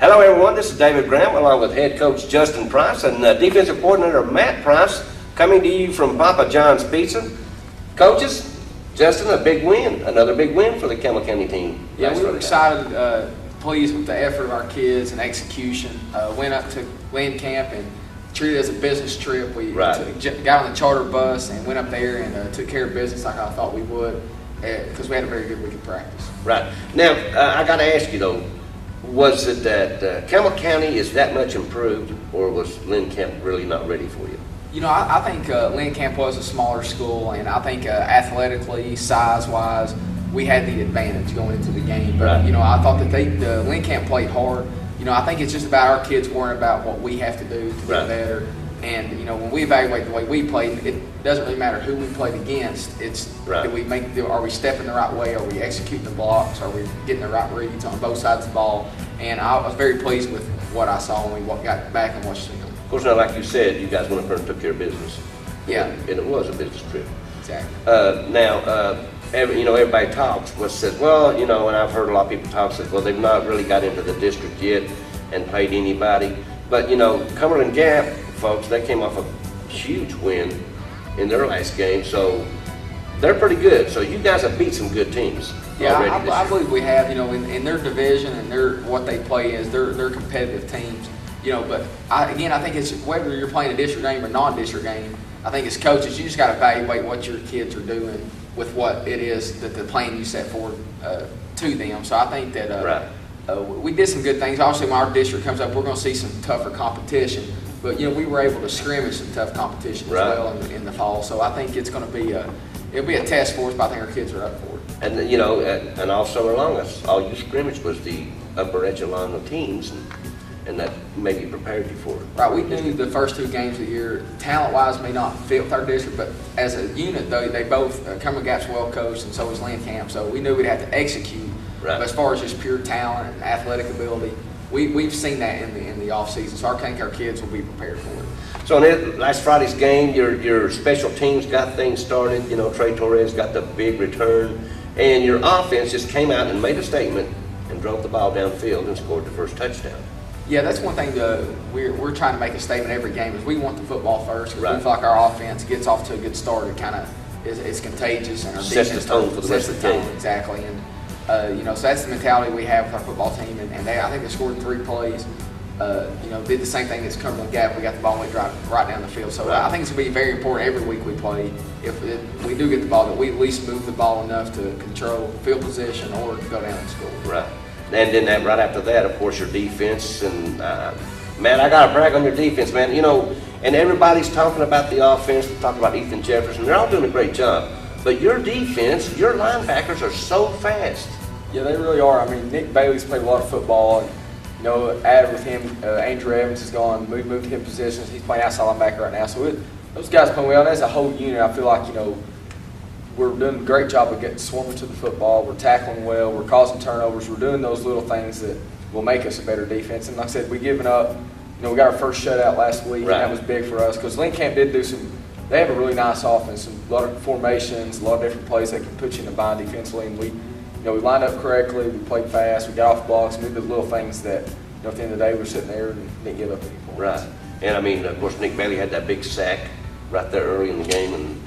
Hello everyone, this is David Graham along with head coach Justin Price and defensive coordinator Matt Price coming to you from Papa John's Pizza. Coaches, Justin, a big win, another big win for the Campbell County team. Yeah, we were excited, pleased with the effort of our kids and execution. Went up to Lynn Camp and treated it as a business trip. We got on the charter bus and went up there and took care of business like I thought we would because we had a very good week of practice. Right. Now, I got to ask you though, was it that Campbell County is that much improved, or was Lynn Camp really not ready for you? You know, I think Lynn Camp was a smaller school, and I think athletically, size-wise, we had the advantage going into the game. But, you know, I thought that Lynn Camp played hard. You know, I think it's just about our kids worrying about what we have to do to get better. And, you know, when we evaluate the way we played, it doesn't really matter who we played against. It's are we stepping the right way? Are we executing the blocks? Are we getting the right reads on both sides of the ball? And I was very pleased with what I saw when we got back and watched them. Of course, now, like you said, you guys went up there and took care of business. Yeah. And it was a business trip. Exactly. Everybody talks, says, well, you know, and I've heard a lot of people talk, says, well, they've not really got into the district yet and played anybody. But, you know, Cumberland Gap, folks, they came off a huge win in their last game, so they're pretty good. So you guys have beat some good teams. Yeah, I believe we have. You know, in their division and what they play is, they're competitive teams. You know, but I think it's whether you're playing a district game or non-district game. I think as coaches, you just got to evaluate what your kids are doing with what it is that the plan you set forward to them. So I think that we did some good things. Obviously, when our district comes up, we're going to see some tougher competition. But, you know, we were able to scrimmage some tough competition as well in the fall. So I think it's going to be it'll be a test for us, but I think our kids are up for it. And, you know, and all summer long, all you scrimmage was the upper echelon of teams, and that maybe prepared you for it. Right, we knew the first two games of the year, talent-wise, may not fit with our district, but as a unit, though, they both, Cumberland Gap's well coached, and so was Lynn Camp, so we knew we'd have to execute. But as far as just pure talent and athletic ability, we've seen that in the off-season, so I think our kids will be prepared for it. So in last Friday's game, your special teams got things started. You know, Trey Torres got the big return, and your offense just came out and made a statement and drove the ball downfield and scored the first touchdown. Yeah, that's one thing we're trying to make a statement every game is we want the football first. We feel like our offense gets off to a good start. It kind of is contagious, and our sets the tone for the rest of the game. Exactly, and you know, so that's the mentality we have with our football team. And I think they scored in 3 plays. You know, did the same thing as Cumberland Gap. We got the ball and we dropped right down the field. So I think it's going to be very important every week we play. If we do get the ball, that we at least move the ball enough to control field position or go down and score. Right. And then right after that, of course, your defense. And, man, I got to brag on your defense, man. You know, and everybody's talking about the offense. They're talking about Ethan Jefferson. They're all doing a great job. But your defense, your linebackers are so fast. Yeah, they really are. I mean, Nick Bailey's played a lot of football. And, you know, added with him, Andrew Evans has gone, moved him positions. He's playing outside linebacker right now. So those guys playing well. And as a whole unit, I feel like, you know, we're doing a great job of getting swarming to the football. We're tackling well. We're causing turnovers. We're doing those little things that will make us a better defense. And like I said, we giving up. You know, we got our first shutout last week, and that was big for us because Lynn Camp did do some. They have a really nice offense, a lot of formations, a lot of different plays that can put you in a bind defensively. And we lined up correctly. We played fast. We got off blocks. We did the little things that, you know, at the end of the day, we're sitting there and didn't give up any points. Right. And I mean, of course, Nick Bailey had that big sack right there early in the game, and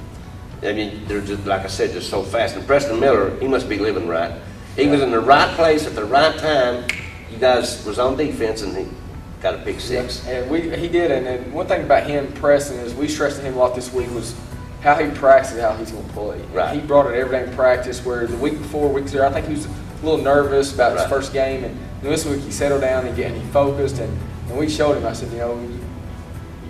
I mean, they're just, like I said, just so fast. And Preston Miller, he must be living right. He was in the right place at the right time. You guys was on defense, and he got a pick 6. Yeah. And he did. And then one thing about him, Preston, is we stressed to him a lot this week was how he practiced, how he's going to play. Right. He brought it every day in practice. Where the week before, week 0, I think he was a little nervous about his first game. And this week he settled down and he focused. And we showed him. I said, you know, you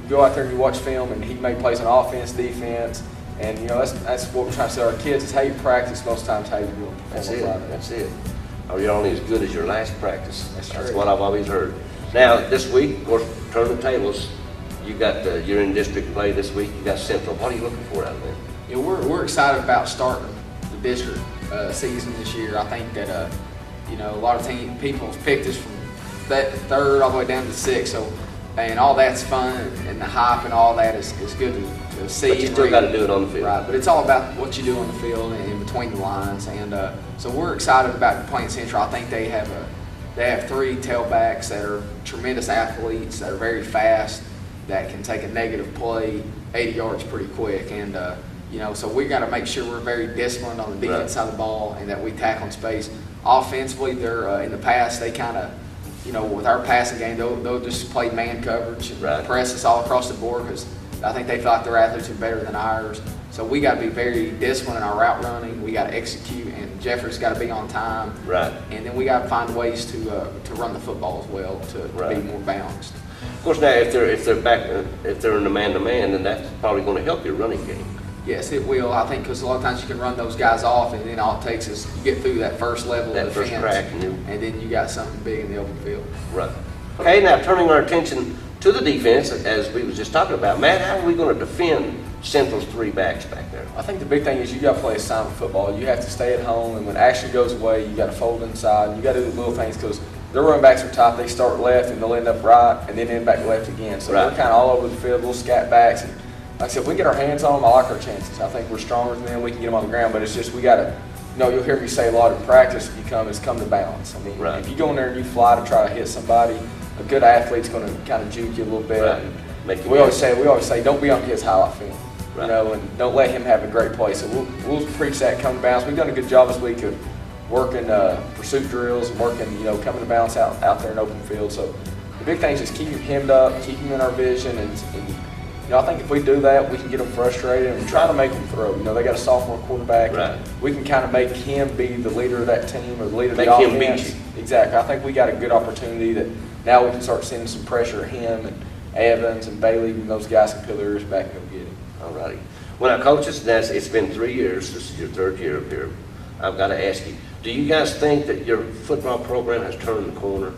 go out there and you watch film, and he made plays on offense, defense. And, you know, that's what we're trying to tell our kids is how you practice most times, how you do it. That's it. Or you're only as good as your last practice. That's true. what I've always heard. Now, this week, of course, turn the tables. You got you're in district play this week. You got Central. What are you looking for out of there? Yeah, we're excited about starting the district season this year. I think that you know, a lot of people have picked us from that 3rd all the way down to 6th. So, and all that's fun, and the hype and all that is good to see. But you still got to do it on the field. Right, but it's all about what you do on the field and in between the lines. And so we're excited about playing Central. I think they have they have 3 tailbacks that are tremendous athletes, that are very fast, that can take a negative play 80 yards pretty quick. And, so we got to make sure we're very disciplined on the defense side of the ball and that we tackle in space. Offensively, they're in the past, they kind of, with our passing game, they'll just play man coverage and press us all across the board because I think they feel like their athletes are better than ours. So we got to be very disciplined in our route running. We got to execute, and Jeffrey's got to be on time. Right. And then we got to find ways to run the football as well to be more balanced. Of course, now if they're in the man-to-man, then that's probably going to help your running game. Yes, it will. I think because a lot of times you can run those guys off, and then all it takes is you get through that first level of first defense, crack, and then you got something big in the open field. Right. Okay, now turning our attention to the defense, as we was just talking about, Matt, how are we going to defend Central's 3 backs back there? I think the big thing is you got to play assignment football. You have to stay at home, and when action goes away, you got to fold inside. You got to do the little things because their running backs are top. They start left, and they'll end up right, and then end back left again. So they're kind of all over the field, little scat backs. And like I said, if we get our hands on them, I like our chances. I think we're stronger than them. We can get them on the ground, but it's just we got to. You'll hear me say a lot in practice. If you come to balance. I mean, if you go in there and you fly to try to hit somebody, a good athlete's going to kind of juke you a little bit. Right. We always say, don't be on his highlight film. Right. And don't let him have a great play. So we'll preach that come to balance. We've done a good job this week of working pursuit drills and working, coming to balance out there in open field. So the big thing is just keep him hemmed up, keep him in our vision, and I think if we do that, we can get them frustrated and try to make them throw. They got a sophomore quarterback. Right. We can kind of make him be the leader of that team or the leader of the offense. Make him beat you. Exactly. I think we got a good opportunity that now we can start sending some pressure at him and Evans and Bailey and those guys can peel their ears back and go get it. All righty. Well, now, coaches, it's been 3 years. This is your 3rd year up here. I've got to ask you, do you guys think that your football program has turned the corner?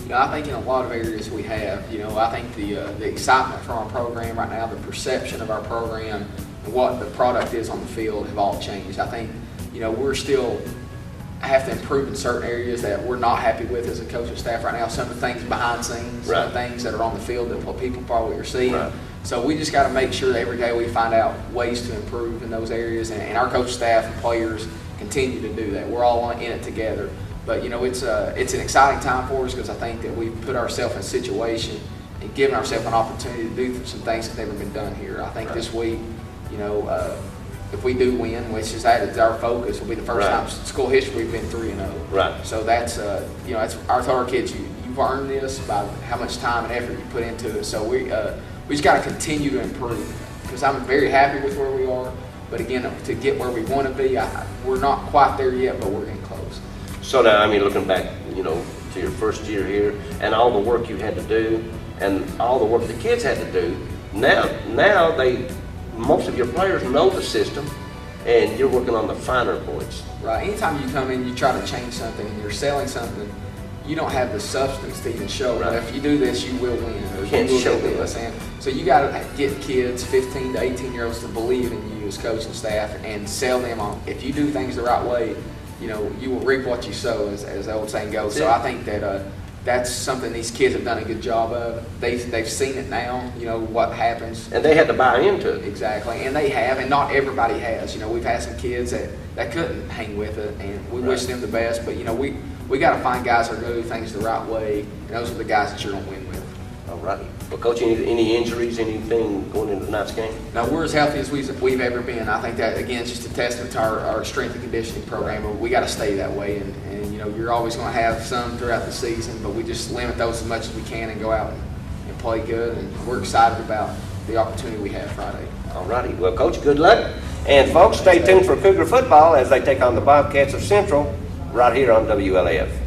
I think in a lot of areas we have. I think the excitement from our program right now, the perception of our program, and what the product is on the field have all changed. I think, we're still have to improve in certain areas that we're not happy with as a coaching staff right now. Some of the things behind scenes, some of the things that are on the field that what people probably are seeing. Right. So we just got to make sure that every day we find out ways to improve in those areas, and our coach staff and players continue to do that. We're all in it together. But it's an exciting time for us because I think that we've put ourselves in a situation and given ourselves an opportunity to do some things that have never been done here. I think this week, if we do win, which is our focus, will be the first time in school history we've been 3-0. Right. So that's I told our kids, you've earned this by how much time and effort you put into it. So we just got to continue to improve because I'm very happy with where we are. But again, to get where we want to be, we're not quite there yet, but we're getting close. So now, looking back, to your first year here and all the work you had to do and all the work the kids had to do, now most of your players know the system and you're working on the finer points. Right. Anytime you come in, you try to change something and you're selling something, you don't have the substance to even show. Right. If you do this, you will win. Or you can't show this. And so you got to get kids, 15 to 18-year-olds, to believe in you as coaching staff and sell them on. If you do things the right way, you will reap what you sow, as the old saying goes. So I think that that's something these kids have done a good job of. They've seen it now, what happens. And they had to buy into it. Exactly, and they have, and not everybody has. We've had some kids that couldn't hang with it, and we wish them the best. But, we got to find guys that are going to do things the right way, and those are the guys that you're going to win with. All righty. Well, Coach, any injuries, anything going into tonight's game? No, we're as healthy as we've ever been. I think that, again, is just a testament to our strength and conditioning program. We got to stay that way, and you're always going to have some throughout the season, but we just limit those as much as we can and go out and play good, and we're excited about the opportunity we have Friday. All righty. Well, Coach, good luck. And, folks, stay tuned for Cougar football as they take on the Bobcats of Central right here on WLAF.